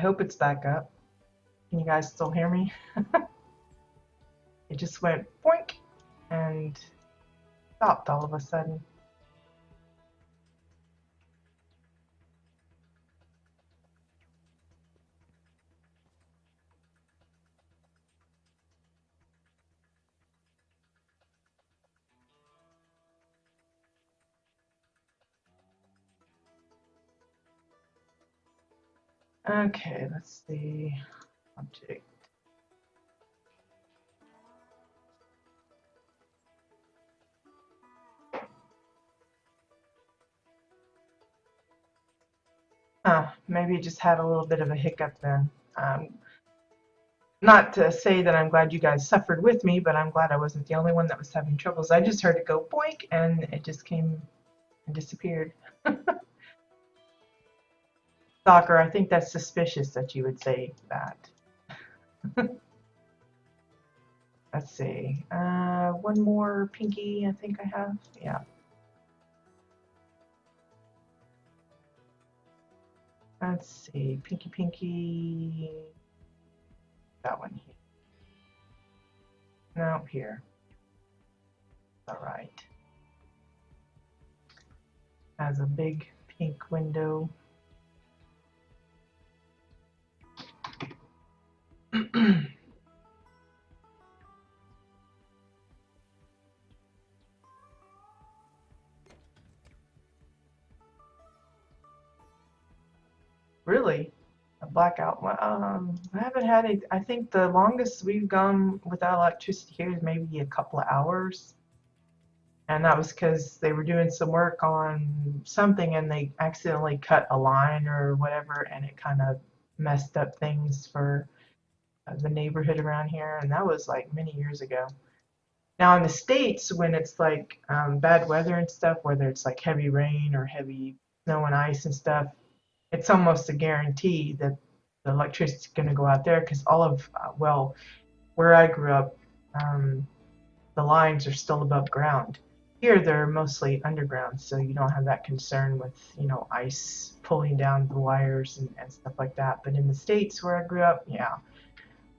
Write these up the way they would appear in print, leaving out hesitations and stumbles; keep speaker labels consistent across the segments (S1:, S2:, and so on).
S1: hope it's back up. Can you guys still hear me? It just went boink and stopped all of a sudden. Okay, let's see. Object. Maybe it just had a little bit of a hiccup then. Not to say that I'm glad you guys suffered with me, but I'm glad I wasn't the only one that was having troubles. I just heard it go boink and it just came and disappeared. Soccer, I think that's suspicious that you would say that. Let's see. One more pinky I think I have. Yeah. Let's see. Pinky. That one here. No, here. All right. Has a big pink window. Really? A blackout? I haven't had it. I think the longest we've gone without electricity here is maybe a couple of hours. And that was because they were doing some work on something and they accidentally cut a line or whatever, and it kind of messed up things for the neighborhood around here. And that was like many years ago. Now in the States, when it's like bad weather and stuff, whether it's like heavy rain or heavy snow and ice and stuff, it's almost a guarantee that the electricity's going to go out there because all of, well, where I grew up, the lines are still above ground. Here they're mostly underground, so you don't have that concern with, ice pulling down the wires and stuff like that. But in the States where I grew up, yeah,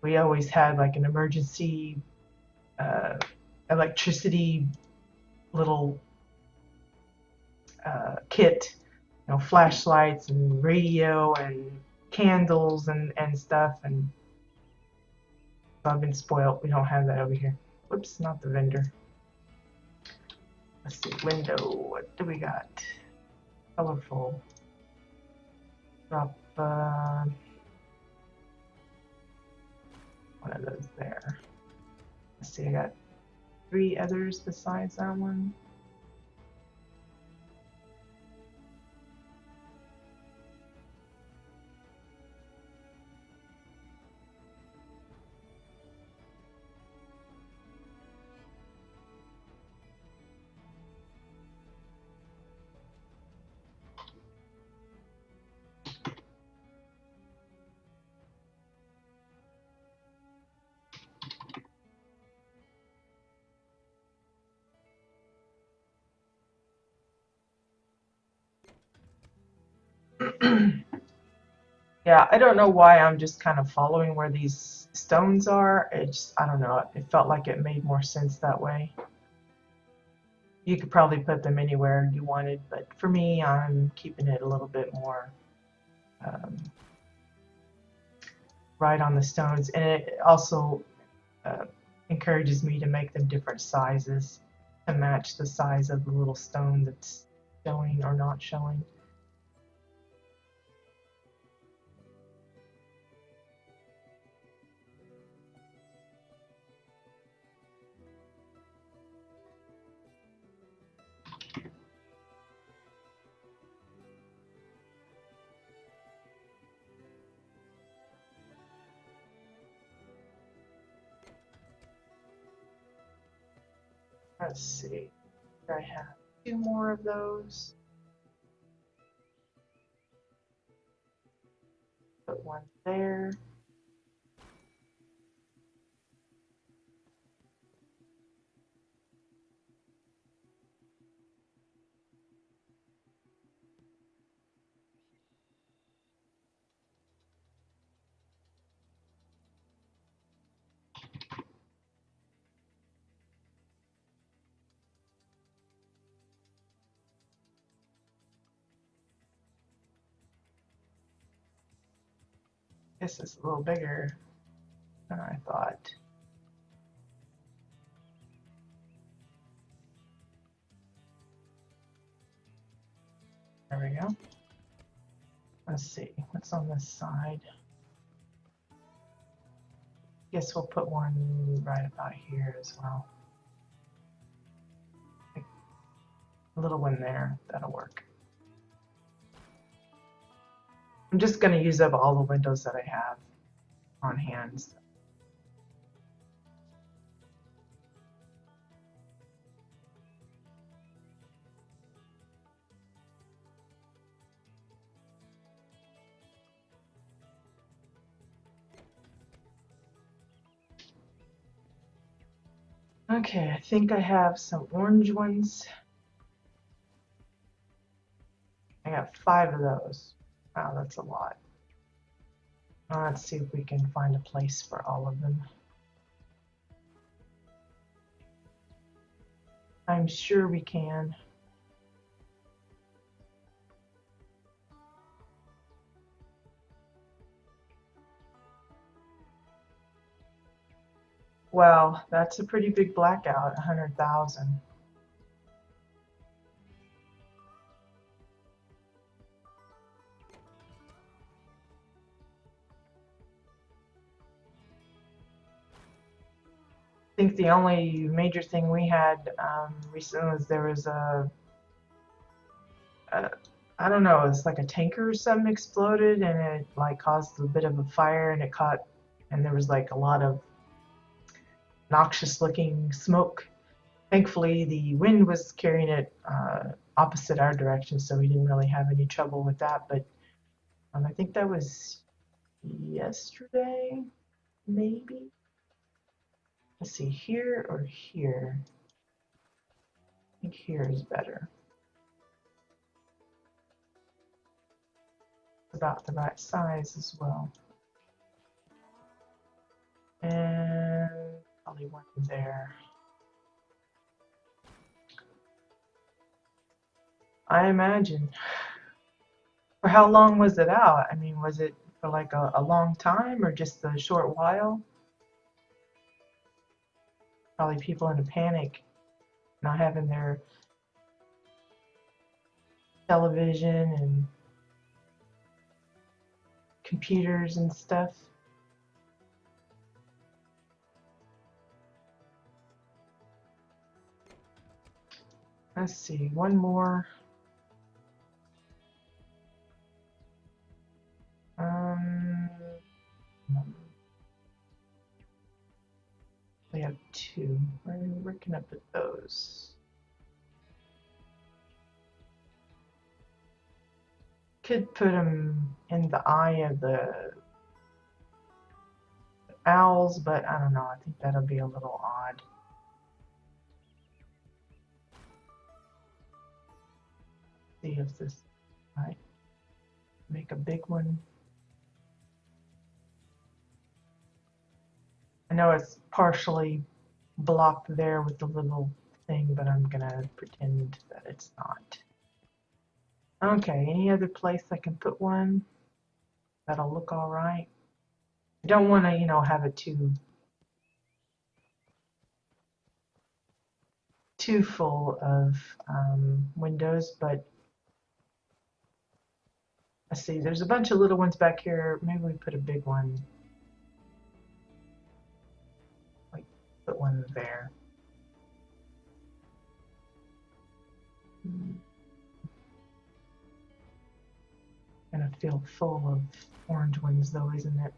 S1: we always had like an emergency electricity little kit, flashlights and radio and candles and stuff. And so I've been spoiled. We don't have that over here. Whoops, not the vendor. Let's see, window. What do we got? Colorful. Drop one of those there. Let's see, I got 3 others besides that one. Yeah, I don't know why I'm just kind of following where these stones are. I don't know, it felt like it made more sense that way. You could probably put them anywhere you wanted, but for me, I'm keeping it a little bit more um, right on the stones. And it also encourages me to make them different sizes to match the size of the little stone that's showing or not showing. Let's see. I have 2 more of those. Put one there. This is a little bigger than I thought. There we go. Let's see, what's on this side? Guess we'll put one right about here as well. A little one there, that'll work. I'm just going to use up all the windows that I have on hand. Okay, I think I have some orange ones. I got 5 of those. Wow, that's a lot. Let's see if we can find a place for all of them. I'm sure we can. Well, that's a pretty big blackout, 100,000. I think the only major thing we had recently was there was I don't know, it's like a tanker or something exploded and it like caused a bit of a fire and it caught, and there was like a lot of noxious looking smoke. Thankfully the wind was carrying it opposite our direction, so we didn't really have any trouble with that, but I think that was yesterday, maybe. Let's see, here or here? I think here is better. It's about the right size as well. And probably one there. I imagine. For how long was it out? I mean, was it for like a long time or just a short while? Probably people in a panic, not having their television and computers and stuff. Let's see, one more. We have 2. Where can I put those? Could put them in the eye of the owls, but I don't know. I think that'll be a little odd. See if this might make a big one. I know it's partially blocked there with the little thing, but I'm gonna pretend that it's not. Okay, any other place I can put one that'll look all right? I don't want to, you know, have it too full of windows, but let's see, there's a bunch of little ones back here. Maybe we put a big one. Like, put one there. Gonna feel full of orange ones though, isn't it?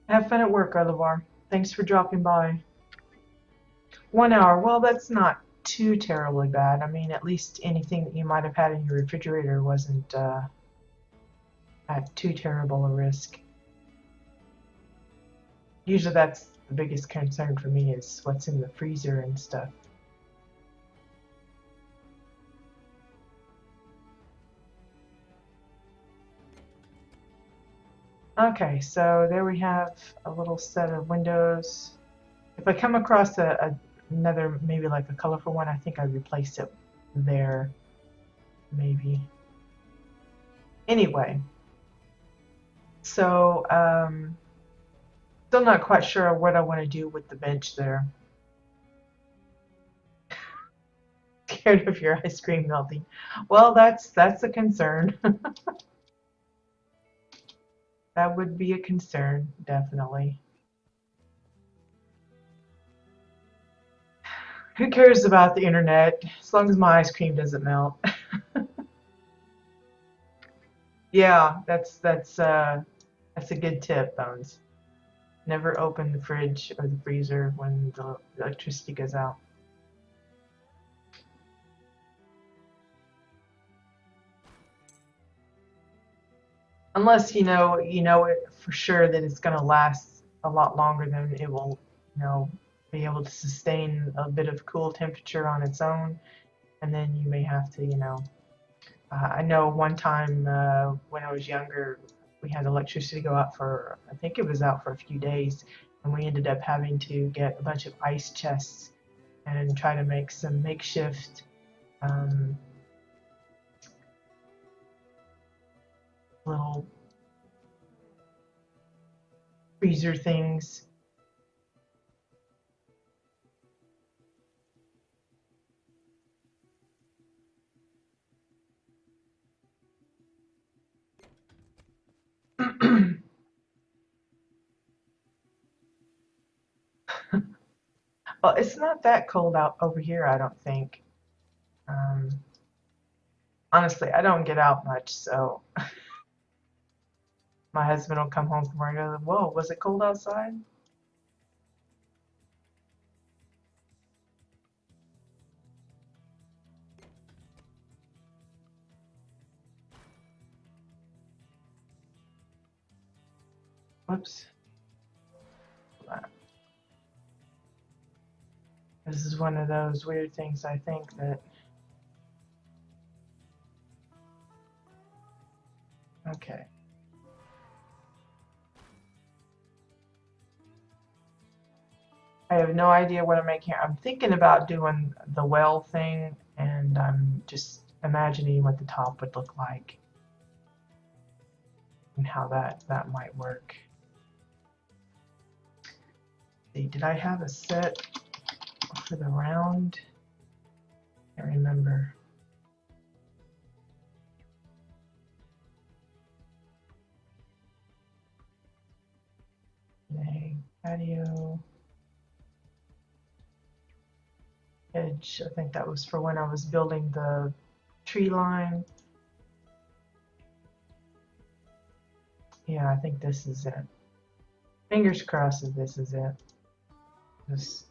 S1: Have fun at work, Olivar. Thanks for dropping by. 1 hour. Well, that's not too terribly bad. I mean, at least anything that you might have had in your refrigerator wasn't at too terrible a risk. Usually that's the biggest concern for me, is what's in the freezer and stuff. Okay, so there we have a little set of windows. If I come across another, maybe like a colorful one, I think I replace it there. maybe. Anyway, so still not quite sure what I want to do with the bench there. Scared of your ice cream melting. Well, that's a concern. That would be a concern, definitely. Who cares about the internet as long as my ice cream doesn't melt? Yeah, that's a good tip, Bones. Never open the fridge or the freezer when the electricity goes out. Unless you know it for sure that it's going to last a lot longer than it will, be able to sustain a bit of cool temperature on its own, and then you may have to, I know one time when I was younger, we had electricity go out for, I think it was out for a few days, and we ended up having to get a bunch of ice chests and try to make some makeshift um, little freezer things. Well, it's not that cold out over here, I don't think. Um, Honestly, I don't get out much, so my husband will come home from work and go, "Whoa, was it cold outside?" Whoops. This is one of those weird things I think that. Okay. I have no idea what I'm making. I'm thinking about doing the well thing, and I'm just imagining what the top would look like and how that might work. See, did I have a set for the round? I can't remember. Okay, patio edge. I think that was for when I was building the tree line. Yeah, I think this is it. Fingers crossed that this is it. This,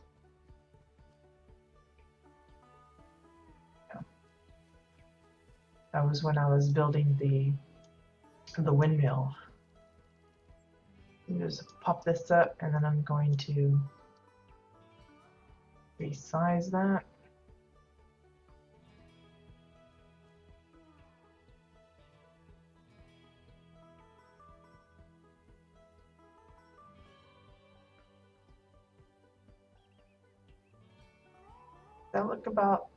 S1: yeah. That was when I was building the windmill. Just pop this up, and then I'm going to resize that. That look about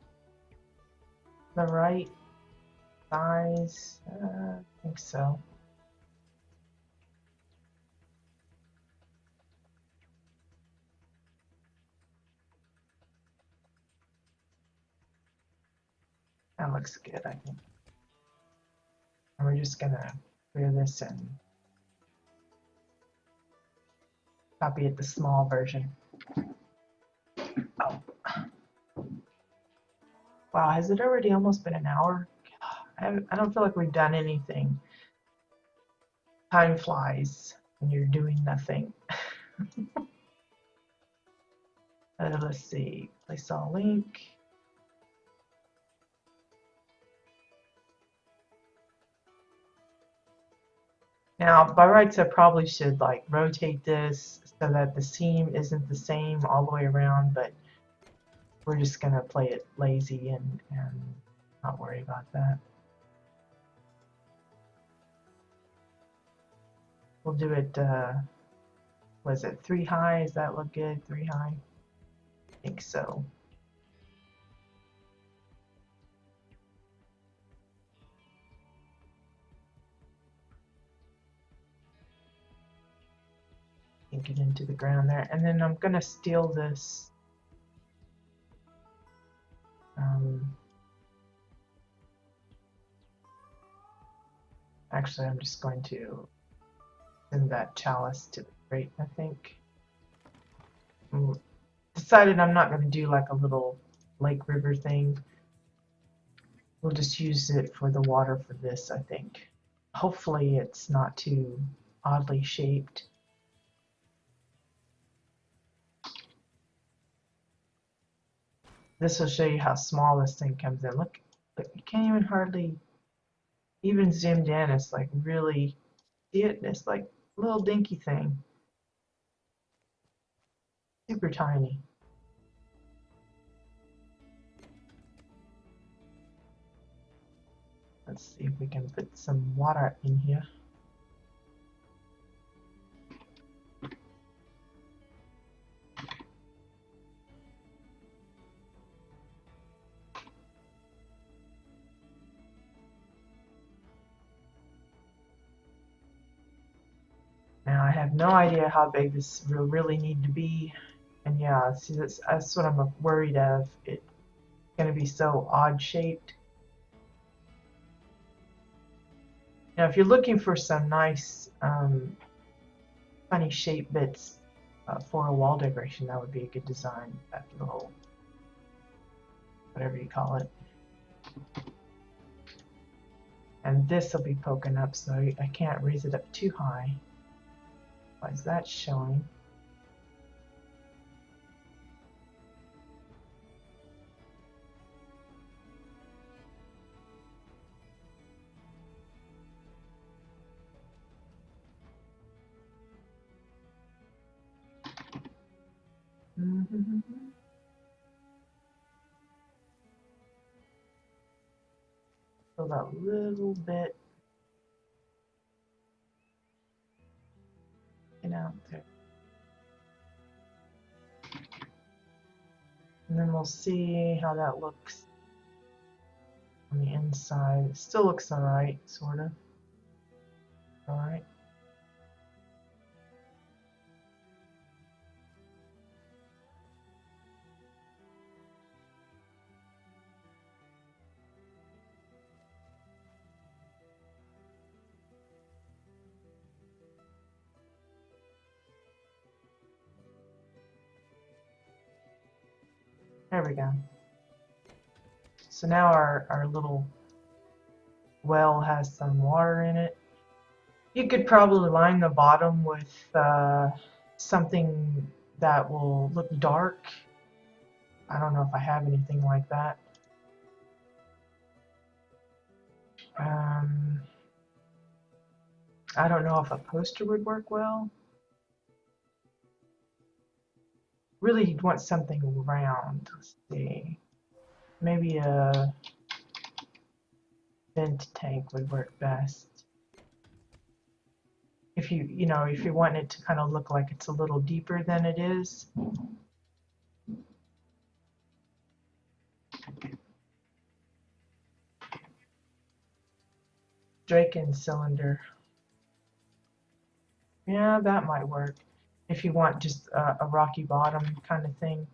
S1: the right size? I think so. That looks good, I think. And we're just gonna clear this and copy it the small version. Oh. Wow, has it already almost been an hour? I don't feel like we've done anything. Time flies and you're doing nothing. Let's see, place all link. Now, by rights, I probably should like rotate this so that the seam isn't the same all the way around, but we're just gonna play it lazy and not worry about that. We'll do it, was it 3 high? Does that look good? 3 high? I think so. sink it into the ground there. And then I'm going to steal this. Actually, I'm just going to send that chalice to the grate, I think. Decided I'm not going to do like a little lake river thing. We'll just use it for the water for this, I think. Hopefully it's not too oddly shaped. This will show you how small this thing comes in. Look, you can't even hardly, even zoomed in, it's like really, see it? It's like a little dinky thing. Super tiny. Let's see if we can put some water in here. Now I have no idea how big this will really need to be. And yeah, see that's what I'm worried of. It's going to be so odd shaped. Now if you're looking for some nice funny shape bits for a wall decoration, that would be a good design. That little, whatever you call it. And this will be poking up, so I can't raise it up too high. Why is that showing? So that little bit, out there. And then we'll see how that looks on the inside. It still looks alright, sort of. Alright. There we go. So now our little well has some water in it. You could probably line the bottom with something that will look dark. I don't know if I have anything like that. I don't know if a poster would work well. Really, you'd want something round. Let's see. Maybe a vent tank would work best. If if you want it to kind of look like it's a little deeper than it is. Draken cylinder. Yeah, that might work. If you want just a rocky bottom kind of thing.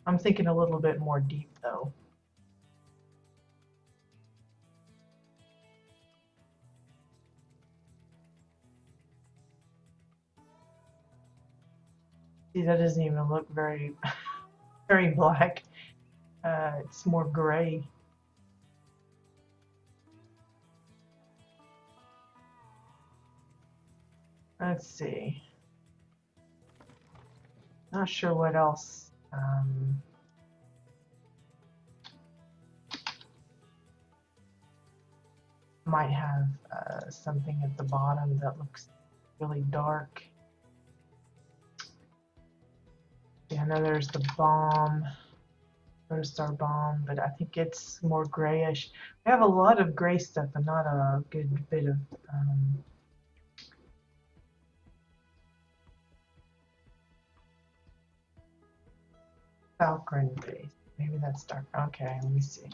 S1: I'm thinking a little bit more deep though. See, that doesn't even look very, very black. It's more gray. Let's see. Not sure what else. Might have something at the bottom that looks really dark. Yeah, I know there's the bomb, WildStar bomb, but I think it's more grayish. We have a lot of gray stuff, but not a good bit of Falcon base. Maybe that's dark. Okay, let me see.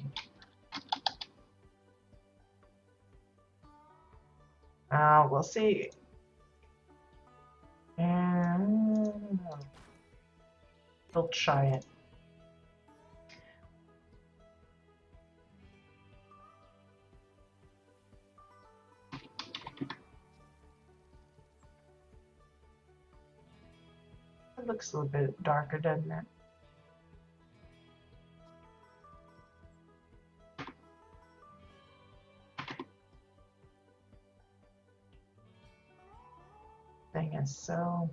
S1: We'll see. And we'll try it. It looks a little bit darker, doesn't it? Thing is so.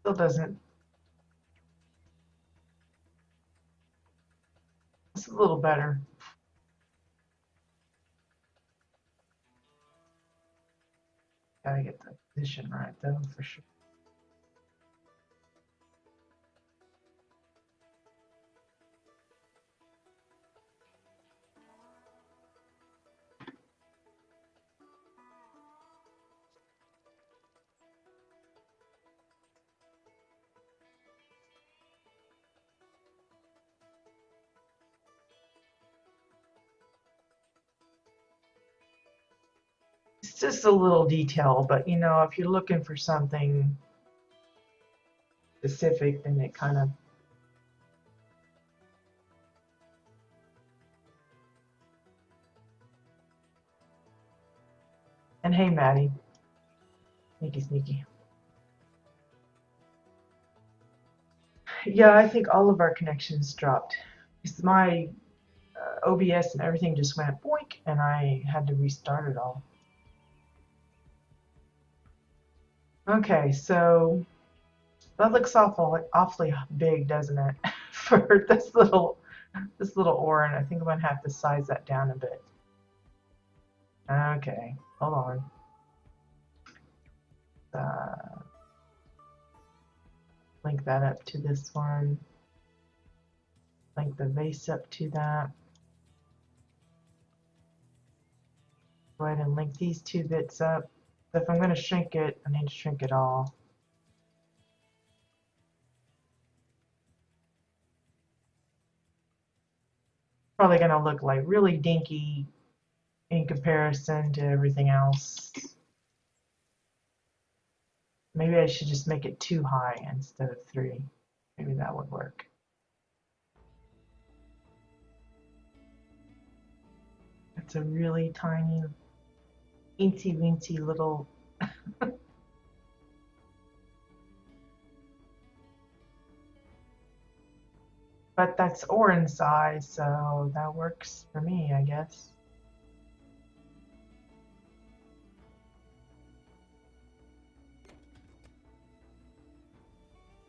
S1: Still doesn't. It's a little better. Gotta get the position right though, for sure. It's just a little detail, but you know, if you're looking for something specific, then it kind of. And hey, Maddie. Sneaky, sneaky. Yeah, I think all of our connections dropped. It's my OBS and everything just went boink, and I had to restart it all. Okay, so that looks awfully big, doesn't it? For this little orange. I think I'm gonna have to size that down a bit. Okay, hold on. Link that up to this one. Link the vase up to that. Go ahead and link these two bits up. So if I'm going to shrink it, I need to shrink it all. Probably going to look like really dinky in comparison to everything else. Maybe I should just make it 2 high instead of 3. Maybe that would work. It's a really tiny, teensy weensy little. But that's orange size, so that works for me, I guess.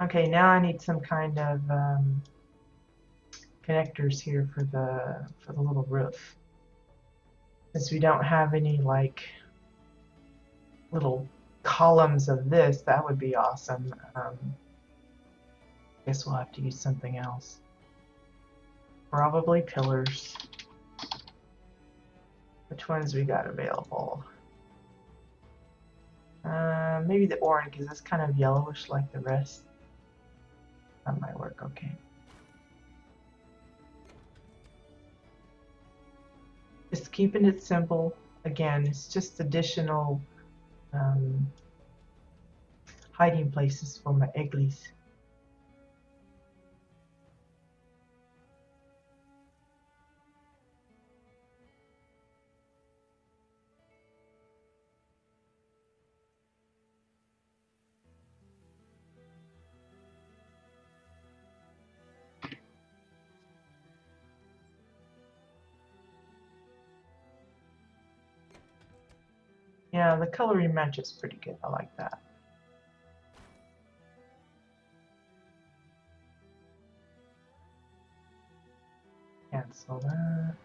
S1: Okay, now I need some kind of connectors here for the little roof. Since we don't have any like little columns of this, that would be awesome. Guess we'll have to use something else. Probably pillars. Which ones we got available? Maybe the orange, because it's kind of yellowish like the rest. That might work okay. Just keeping it simple. Again, it's just additional hiding places for my egglies. Yeah, the coloring matches pretty good. I like that. Cancel that.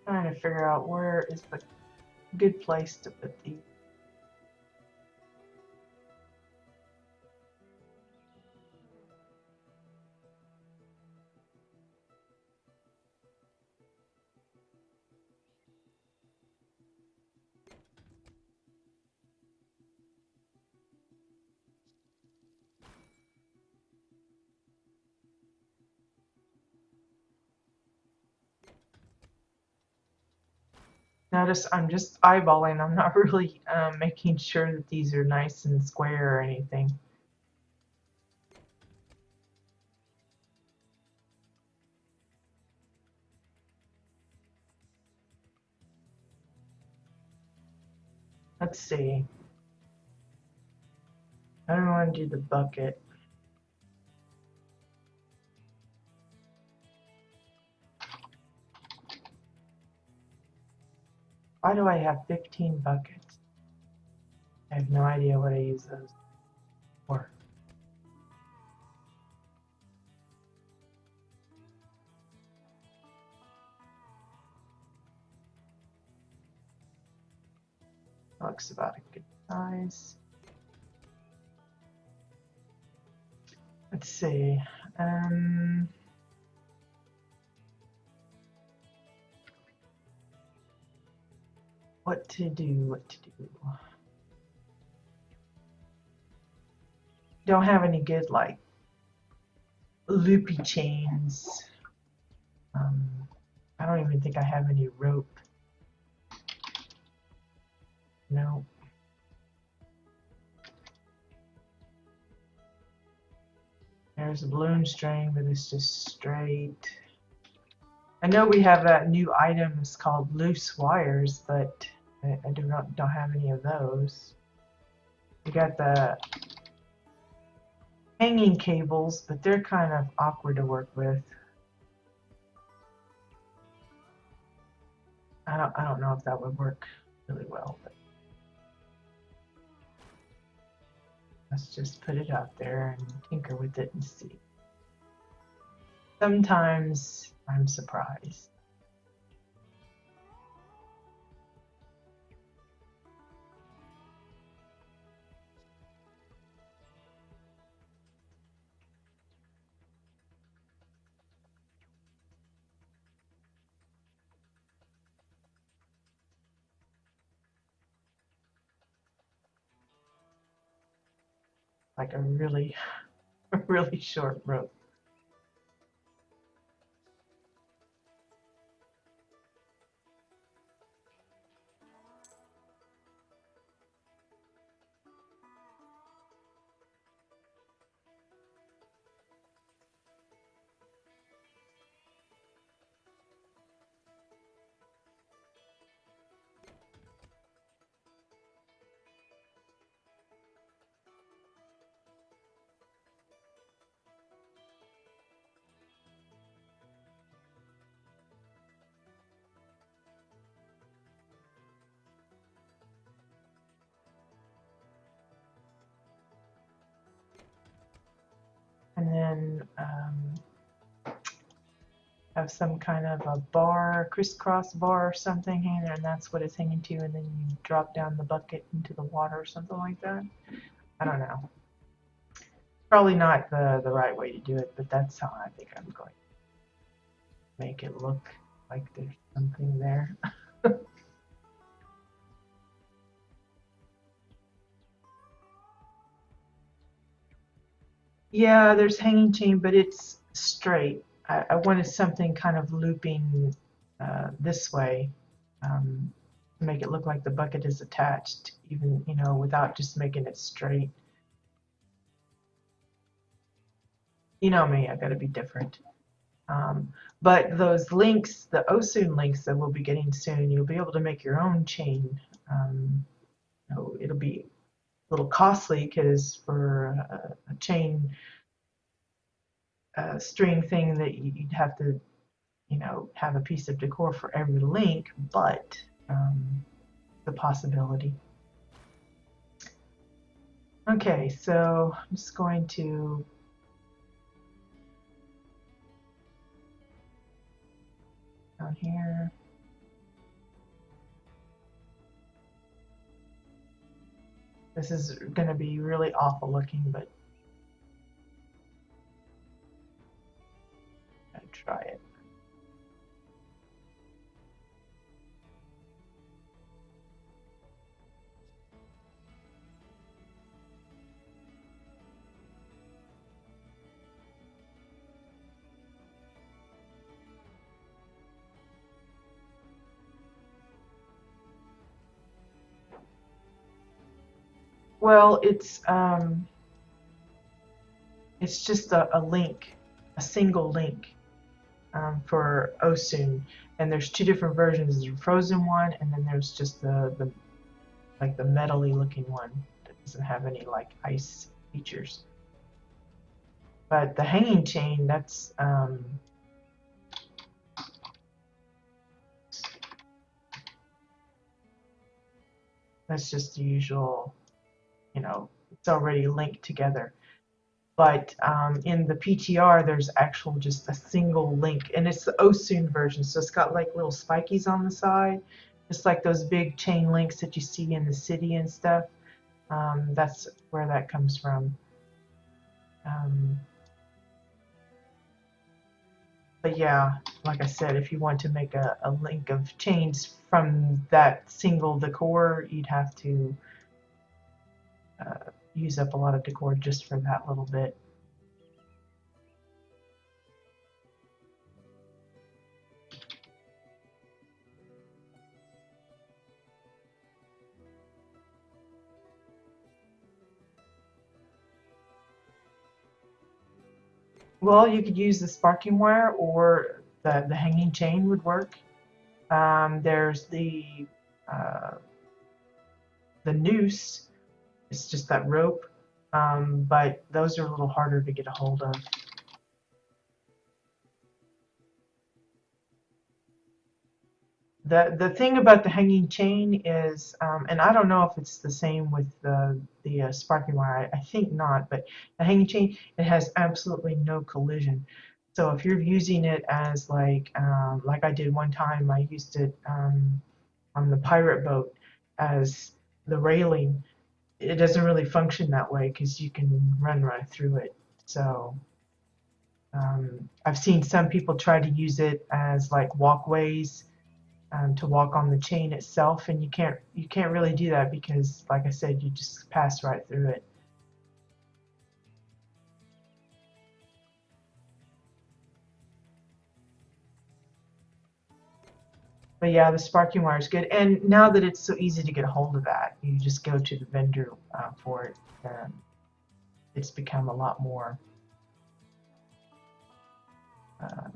S1: Trying to figure out where is the good place to put these. Notice I'm just eyeballing. I'm not really making sure that these are nice and square or anything. Let's see. I don't want to do the bucket. Why do I have 15 buckets? I have no idea what I use those for. Looks about a good size. Let's see. What to do? Don't have any good like loopy chains. I don't even think I have any rope. No. There's a balloon string, but it's just straight. I know we have that new item. It's called loose wires, but I don't have any of those. We got the hanging cables, but they're kind of awkward to work with. I don't know if that would work really well, but let's just put it out there and tinker with it and see. Sometimes I'm surprised. Like a really, really short rope. And then have some kind of a bar, crisscross bar or something hanging there, and that's what it's hanging to, and then you drop down the bucket into the water or something like that. I don't know. Probably not the right way to do it, but that's how I think I'm going to make it look like there's something there. Yeah, there's hanging chain, but it's straight. I wanted something kind of looping this way to make it look like the bucket is attached, even, without just making it straight. You know me, I got to be different. But those links, the OSUN links that we'll be getting soon, you'll be able to make your own chain. It'll be a little costly because for a chain string thing that you'd have to, have a piece of decor for every link, but the possibility. Okay, so I'm just going to down here. This is going to be really awful looking, but I'll try it. Well, it's just a link, a single link for Osun, and there's two different versions. There's a frozen one, and then there's just the like the metally looking one that doesn't have any like ice features. But the hanging chain, that's just the usual, it's already linked together. But in the PTR, there's actual just a single link, and it's the Osun version, so it's got like little spikies on the side, just like those big chain links that you see in the city and stuff. That's where that comes from. But yeah, like I said, if you want to make a link of chains from that single decor, you'd have to use up a lot of decor just for that little bit. Well, you could use the sparking wire, or the hanging chain would work. There's the noose. It's just that rope, but those are a little harder to get a hold of. The thing about the hanging chain is, and I don't know if it's the same with the sparking wire. I think not, but the hanging chain, it has absolutely no collision. So if you're using it as like I did one time, I used it on the pirate boat as the railing. It doesn't really function that way because you can run right through it. So I've seen some people try to use it as like walkways to walk on the chain itself, and you can't really do that because, like I said, you just pass right through it. But yeah, the sparking wire is good, and now that it's so easy to get a hold of that, you just go to the vendor for it. It's become a lot more, uh,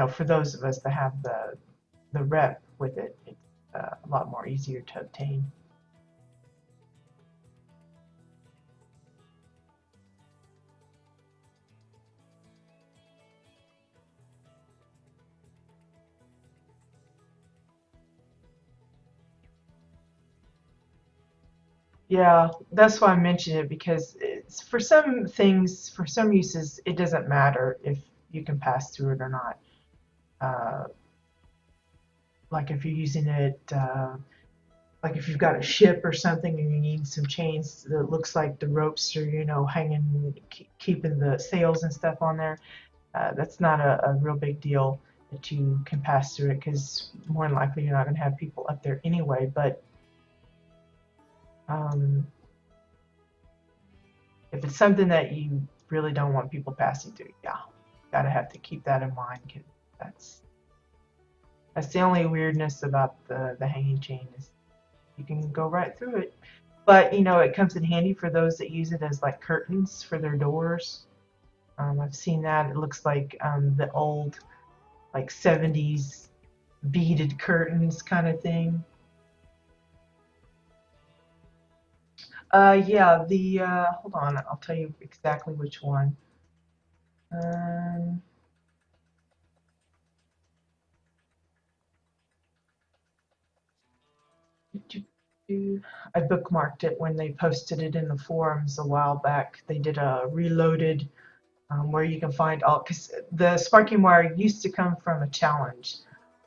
S1: for those of us that have the rep with it, it's a lot more easier to obtain. Yeah, that's why I mentioned it, because it's for some things, for some uses, it doesn't matter if you can pass through it or not. Uh, like if you're using it, like if you've got a ship or something and you need some chains that looks like the ropes are, hanging, keeping the sails and stuff on there, that's not a real big deal that you can pass through it, because more than likely you're not going to have people up there anyway. But um, if it's something that you really don't want people passing through, yeah, gotta have to keep that in mind, because that's the only weirdness about the hanging chain, is you can go right through it. But it comes in handy for those that use it as like curtains for their doors. I've seen that. It looks like the old like 70s beaded curtains kind of thing. Yeah, hold on, I'll tell you exactly which one. Um, I bookmarked it when they posted it in the forums a while back. They did a reloaded where you can find all, because the sparking wire used to come from a challenge.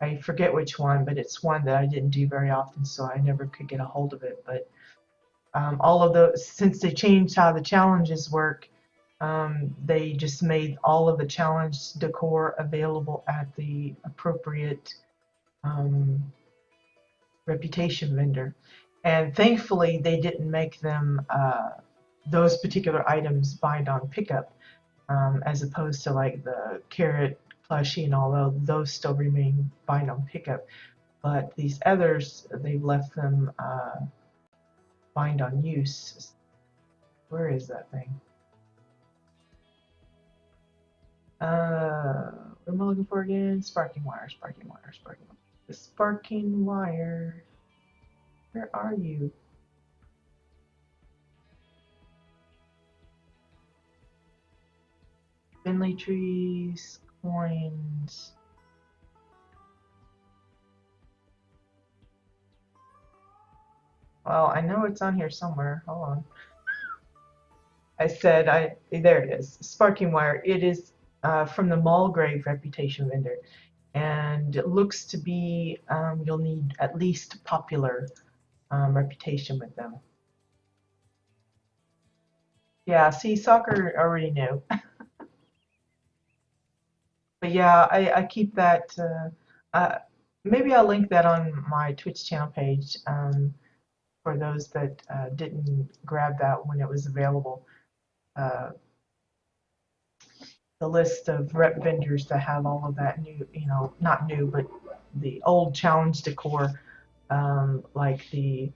S1: I forget which one, but it's one that I didn't do very often, so I never could get a hold of it. But all of those, since they changed how the challenges work, they just made all of the challenge decor available at the appropriate um, reputation vendor. And thankfully, they didn't make them those particular items bind on pickup, as opposed to like the carrot plushie and all those still remain bind on pickup. But these others, they've left them bind on use. Where is that thing? What am I looking for again? Sparking wire, sparking wire, sparking wire. The sparking wire. Where are you? Finley trees, coins. Well, I know it's on here somewhere. Hold on. There it is. Sparking wire. It is from the Mulgrave reputation vendor. And it looks to be, you'll need at least popular reputation with them. Yeah, see, soccer already knew. But yeah, I keep that. Maybe I'll link that on my Twitch channel page for those that didn't grab that when it was available. Uh, the list of rep vendors that have all of that new, not new, but the old challenge decor, like the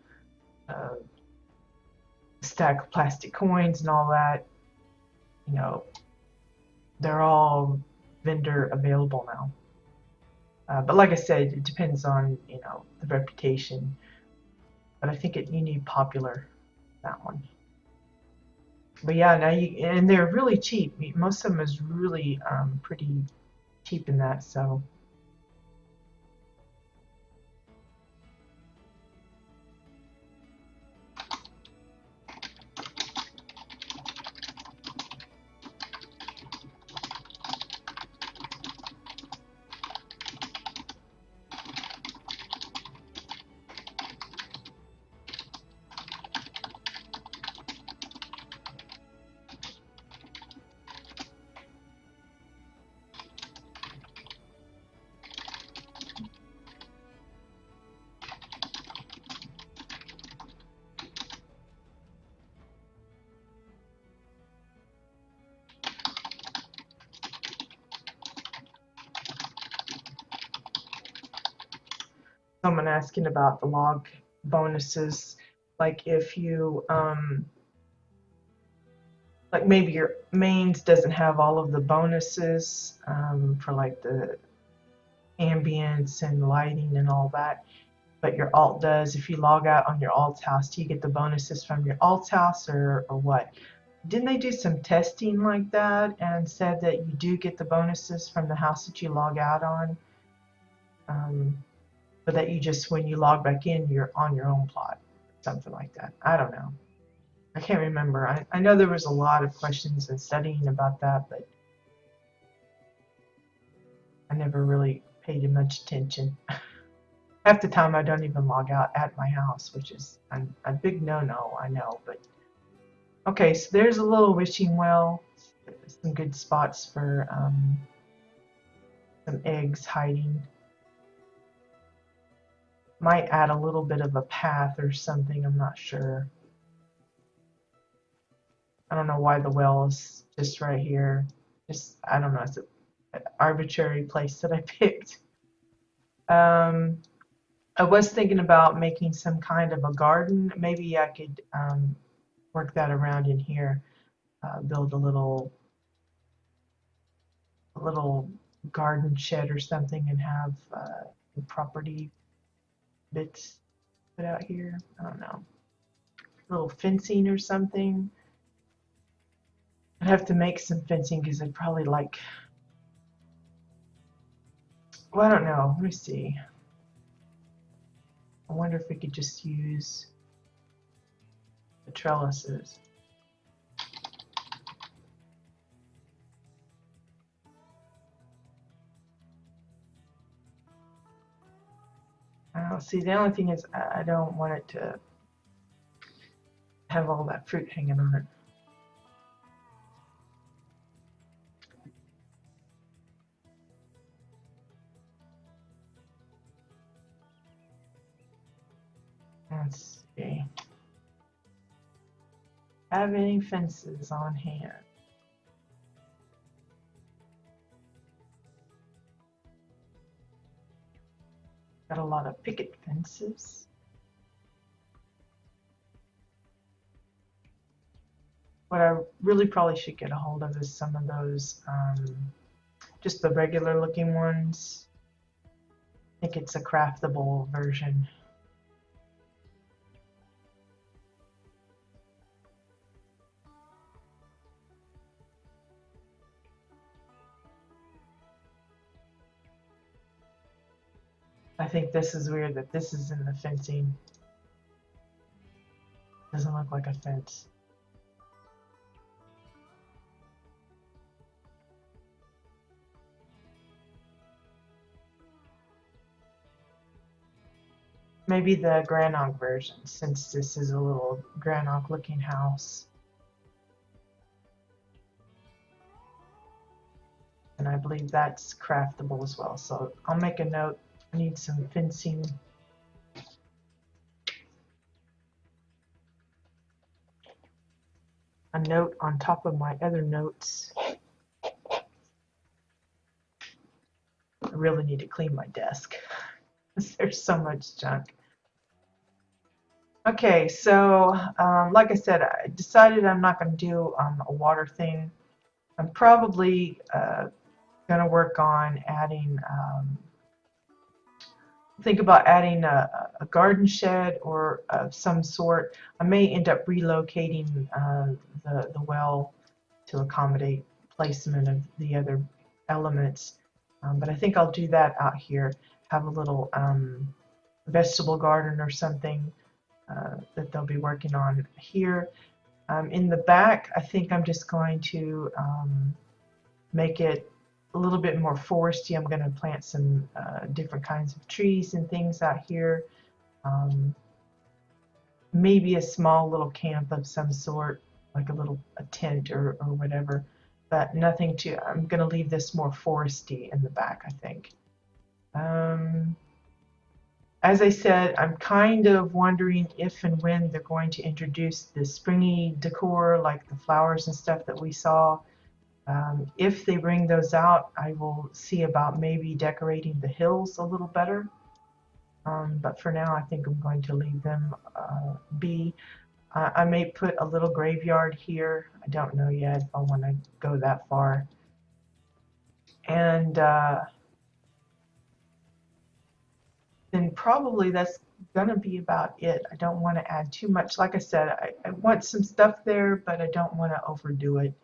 S1: stack of plastic coins and all that, they're all vendor available now. But like I said, it depends on, the reputation. But I think you need popular, that one. But yeah, and they're really cheap. Most of them is really pretty cheap in that, so. Someone asking about the log bonuses, like if you like maybe your mains doesn't have all of the bonuses for like the ambience and lighting and all that, but your alt does. If you log out on your alt house, do you get the bonuses from your alt house or what? Didn't they do some testing like that and said that you do get the bonuses from the house that you log out on? But that you just, when you log back in, you're on your own plot, something like that. I don't know. I can't remember. I know there was a lot of questions and studying about that, but I never really paid much attention. Half the time I don't even log out at my house, which is a big no-no, I know. But okay, so there's a little wishing well, some good spots for some eggs hiding. Might add a little bit of a path or something, I'm not sure. I don't know why the well is just right here. I don't know, it's an arbitrary place that I picked. I was thinking about making some kind of a garden. Maybe I could work that around in here. Build a little garden shed or something and have property bits put out here. I don't know. A little fencing or something. I'd have to make some fencing because I'd probably like, well, I don't know. Let me see. I wonder if we could just use the trellises. See, the only thing is I don't want it to have all that fruit hanging on it. Let's see. Have any fences on hand? Got a lot of picket fences. What I really probably should get a hold of is some of those, just the regular looking ones. I think it's a craftable version. I think this is weird that this is in the fencing. Doesn't look like a fence. Maybe the Grannog version, since this is a little Grannog looking house. And I believe that's craftable as well. So I'll make a note. I need some fencing. A note on top of my other notes. I really need to clean my desk. There's so much junk. Okay, so like I said, I decided I'm not going to do a water thing. I'm probably going to work on adding, think about adding a garden shed or of some sort. I may end up relocating the well to accommodate placement of the other elements. But I think I'll do that out here. Have a little vegetable garden or something that they'll be working on here. In the back, I think I'm just going to make it a little bit more foresty. I'm going to plant some different kinds of trees and things out here. Maybe a small little camp of some sort, like a tent or whatever, but nothing too. I'm going to leave this more foresty in the back, I think. As I said, I'm kind of wondering if and when they're going to introduce the springy decor, like the flowers and stuff that we saw. If they bring those out, I will see about maybe decorating the hills a little better. But for now, I think I'm going to leave them be. I may put a little graveyard here. I don't know yet if I want to go that far. And then probably that's going to be about it. I don't want to add too much. Like I said, I want some stuff there, but I don't want to overdo it.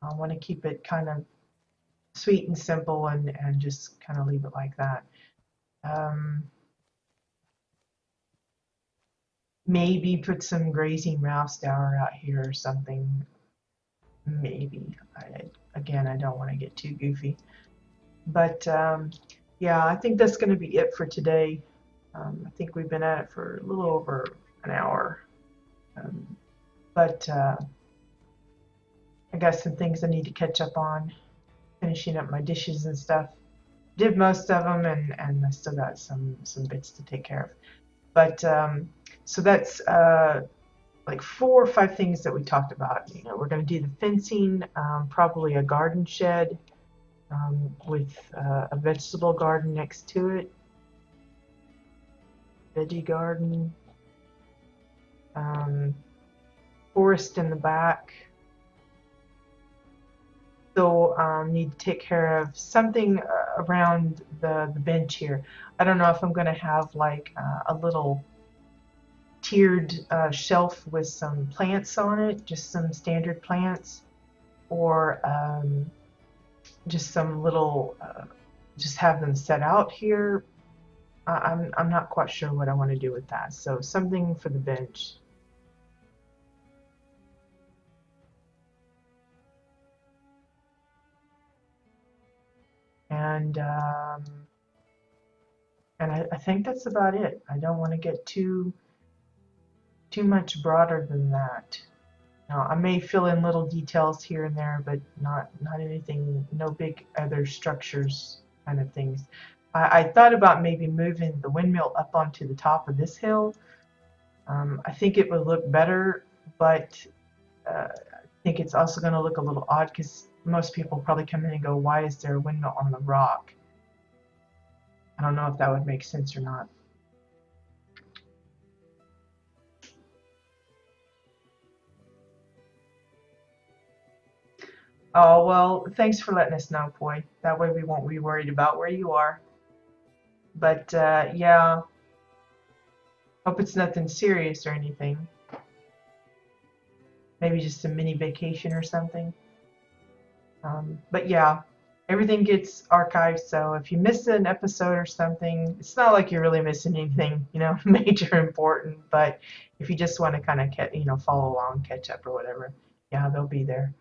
S1: I want to keep it kind of sweet and simple and just kind of leave it like that. Maybe put some grazing Ralphsdower out here or something. Maybe. Again, I don't want to get too goofy. But yeah, I think that's going to be it for today. I think we've been at it for a little over an hour. But I got some things I need to catch up on. Finishing up my dishes and stuff. Did most of them, and I still got some bits to take care of. But so that's like 4 or 5 things that we talked about. You know, we're going to do the fencing, probably a garden shed with a vegetable garden next to it, veggie garden, forest in the back. So need to take care of something around the bench here. I don't know if I'm going to have like a little tiered shelf with some plants on it, just some standard plants, or just some little, just have them set out here. I'm not quite sure what I want to do with that. So something for the bench. And I think that's about it. I don't want to get too too much broader than that. Now, I may fill in little details here and there, but not anything, no big other structures kind of things. I thought about maybe moving the windmill up onto the top of this hill. I think it would look better, but I think it's also going to look a little odd because most people probably come in and go, why is there a windmill on the rock? I don't know if that would make sense or not. Oh, well, thanks for letting us know, Poi. That way we won't be worried about where you are. But yeah, hope it's nothing serious or anything. Maybe just a mini vacation or something. But yeah, everything gets archived, so if you miss an episode or something, it's not like you're really missing anything, major important. But if you just want to kind of follow along, catch up or whatever, yeah, they'll be there.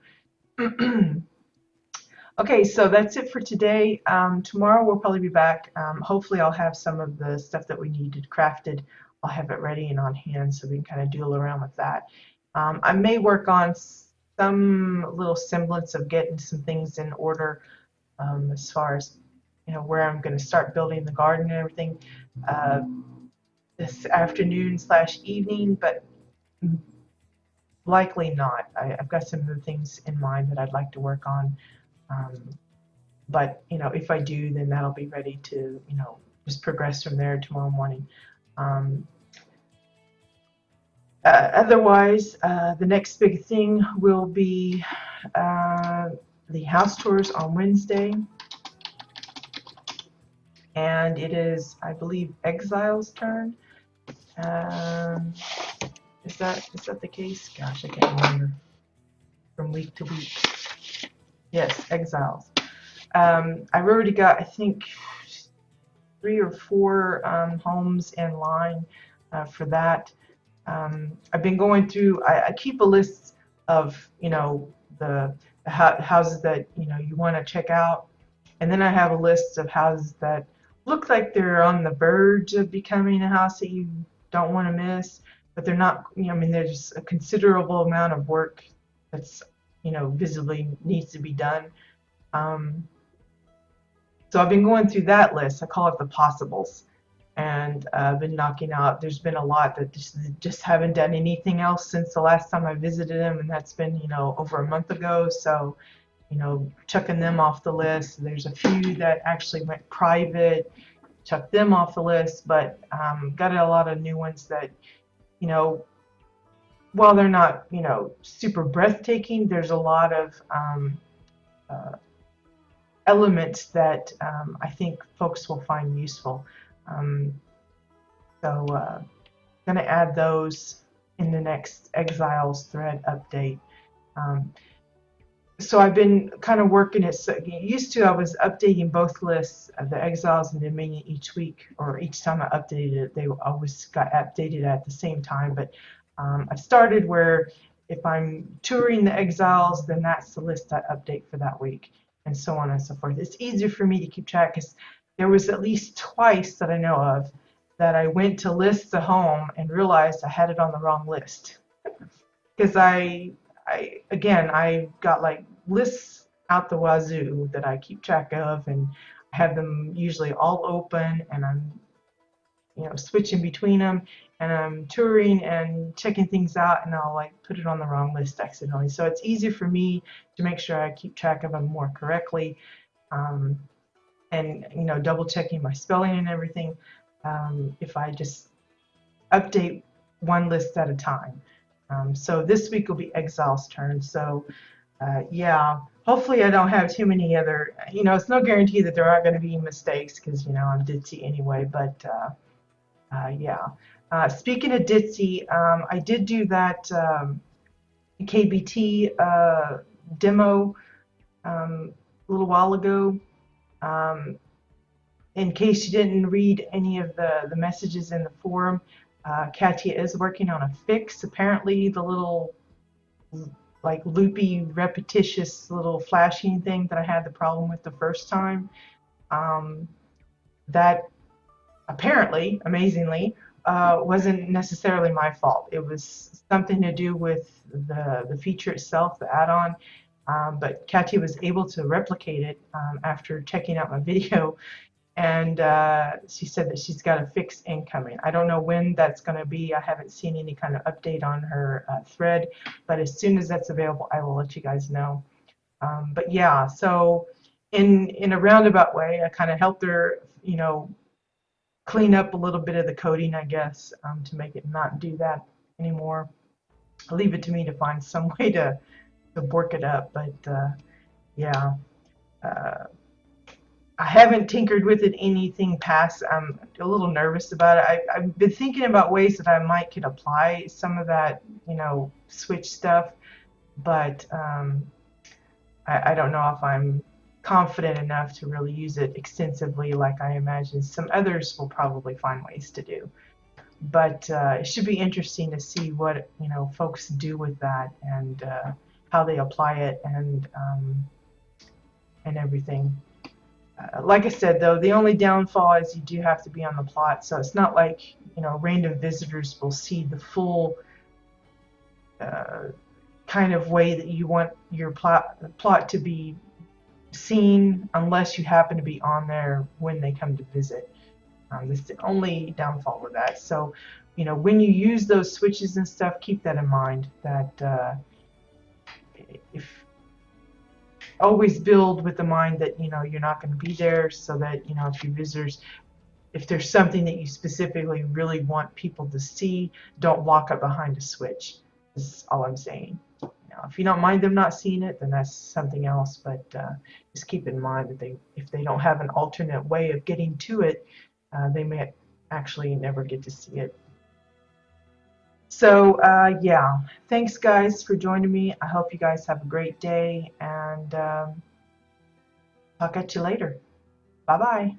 S1: Okay, so that's it for today. Tomorrow we'll probably be back. Hopefully I'll have some of the stuff that we needed crafted. I'll have it ready and on hand so we can kind of doodle around with that. I may work on some little semblance of getting some things in order as far as where I'm going to start building the garden and everything this afternoon / evening, but likely not. I've got some new things in mind that I'd like to work on. But if I do, then that'll be ready to just progress from there tomorrow morning. Otherwise, the next big thing will be the house tours on Wednesday, and it is, I believe, Exile's turn. Is that the case? Gosh, I can't remember from week to week. Yes, Exiles. I've already got, I think, 3 or 4 homes in line for that. I've been going through. I keep a list of the houses that you want to check out, and then I have a list of houses that look like they're on the verge of becoming a house that you don't want to miss, but they're not. I mean, there's a considerable amount of work that's visibly needs to be done. So I've been going through that list. I call it the possibles, and I've been knocking out. There's been a lot that just haven't done anything else since the last time I visited them, and that's been over a month ago. So chucking them off the list. There's a few that actually went private, chucked them off the list, but got a lot of new ones that while they're not super breathtaking, there's a lot of elements that I think folks will find useful. So going to add those in the next Exiles thread update. So I've been kind of working it. So used to, I was updating both lists of the Exiles and Dominion each week, or each time I updated it, they always got updated at the same time. But I've started where if I'm touring the Exiles, then that's the list I update for that week, and so on and so forth. It's easier for me to keep track because there was at least twice that I know of that I went to list the home and realized I had it on the wrong list. Because I got like lists out the wazoo that I keep track of, and I have them usually all open, and I'm switching between them, and I'm touring and checking things out, and I'll like put it on the wrong list accidentally. So it's easier for me to make sure I keep track of them more correctly, and double checking my spelling and everything if I just update one list at a time. So this week will be Exile's turn. So yeah, hopefully I don't have too many other, it's no guarantee that there aren't going to be mistakes because I'm ditzy anyway, but yeah. Speaking of ditzy, I did do that KBT demo a little while ago. In case you didn't read any of the messages in the forum, Katia is working on a fix. Apparently the little like loopy, repetitious little flashing thing that I had the problem with the first time, that apparently, amazingly, wasn't necessarily my fault. It was something to do with the feature itself, the add-on. But Katya was able to replicate it after checking out my video, and she said that she's got a fix incoming. I don't know when that's going to be. I haven't seen any kind of update on her thread, but as soon as that's available, I will let you guys know. But yeah, so in a roundabout way, I kind of helped her, you know, clean up a little bit of the coding, I guess, to make it not do that anymore. I'll leave it to me to find some way to work it up, but yeah. Uh, I haven't tinkered with it anything past. I'm a little nervous about it. I've been thinking about ways that I might could apply some of that, you know, switch stuff, but I don't know if I'm confident enough to really use it extensively like I imagine some others will probably find ways to do. But it should be interesting to see what, you know, folks do with that, and how they apply it, and everything. Like I said, though, the only downfall is you do have to be on the plot, so it's not like, you know, random visitors will see the full kind of way that you want your plot to be seen, unless you happen to be on there when they come to visit. This is the only downfall with that. So, you know, when you use those switches and stuff, keep that in mind, that if always build with the mind that, you know, you're not going to be there, so that, you know, if your visitors, if there's something that you specifically really want people to see, don't walk up behind a switch. This is all I'm saying. Now, if you don't mind them not seeing it, then that's something else, but just keep in mind that if they don't have an alternate way of getting to it, they may actually never get to see it. So yeah, thanks guys for joining me. I hope you guys have a great day, and talk at you later. Bye bye.